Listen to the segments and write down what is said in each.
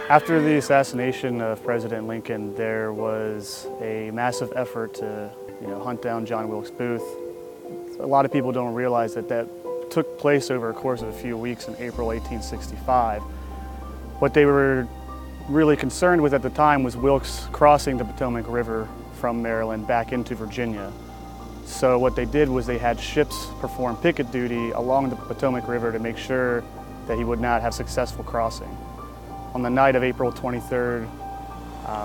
After the assassination of President Lincoln, there was a massive effort to hunt down John Wilkes Booth. A lot of people don't realize that that took place over a course of a few weeks in April 1865. What they were really concerned with at the time was Wilkes crossing the Potomac River from Maryland back into Virginia. So what they did was they had ships perform picket duty along the Potomac River to make sure that he would not have successful crossing. On the night of April 23rd,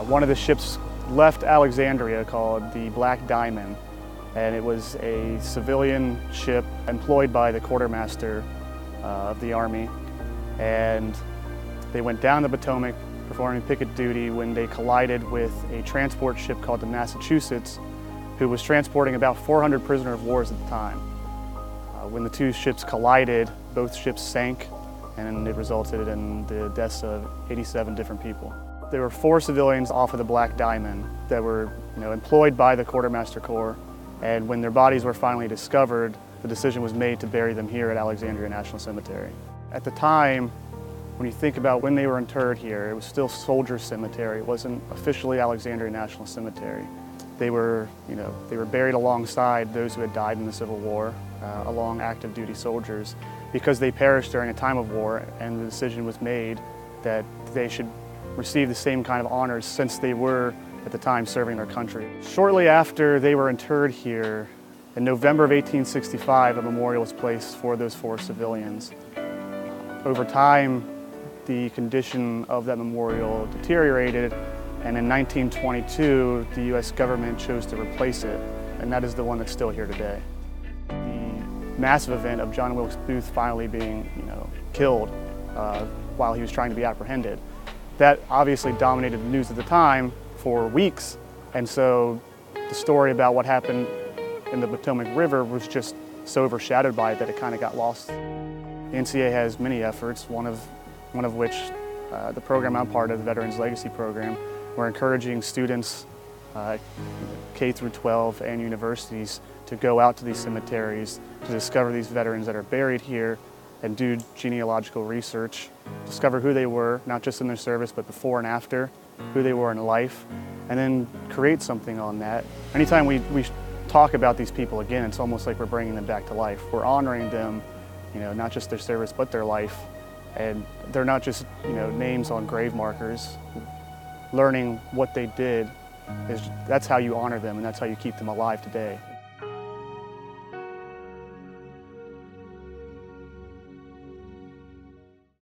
one of the ships left Alexandria called the Black Diamond, and it was a civilian ship employed by the quartermaster of the Army. And they went down the Potomac performing picket duty when they collided with a transport ship called the Massachusetts, who was transporting about 400 prisoner of war at the time. When the two ships collided, both ships sank, and it resulted in the deaths of 87 different people. There were 4 civilians off of the Black Diamond that were employed by the Quartermaster Corps, and when their bodies were finally discovered, the decision was made to bury them here at Alexandria National Cemetery. At the time, when you think about when they were interred here, it was still Soldier Cemetery. It wasn't officially Alexandria National Cemetery. They were buried alongside those who had died in the Civil War, along active duty soldiers, because they perished during a time of war, and the decision was made that they should receive the same kind of honors since they were, at the time, serving their country. Shortly after they were interred here, in November of 1865, a memorial was placed for those 4 civilians. Over time, the condition of that memorial deteriorated, and in 1922, the U.S. government chose to replace it, and that is the one that's still here today. The massive event of John Wilkes Booth finally being killed while he was trying to be apprehended, that obviously dominated the news at the time for weeks, and so the story about what happened in the Potomac River was just so overshadowed by it that it kind of got lost. The NCA has many efforts, one of which the program I'm part of, the Veterans Legacy Program. We're encouraging students, K through 12 and universities, to go out to these cemeteries to discover these veterans that are buried here and do genealogical research, discover who they were, not just in their service, but before and after, who they were in life, and then create something on that. Anytime we talk about these people again, it's almost like we're bringing them back to life. We're honoring them, not just their service, but their life. And they're not just names on grave markers. Learning what they did, that's how you honor them, and that's how you keep them alive today.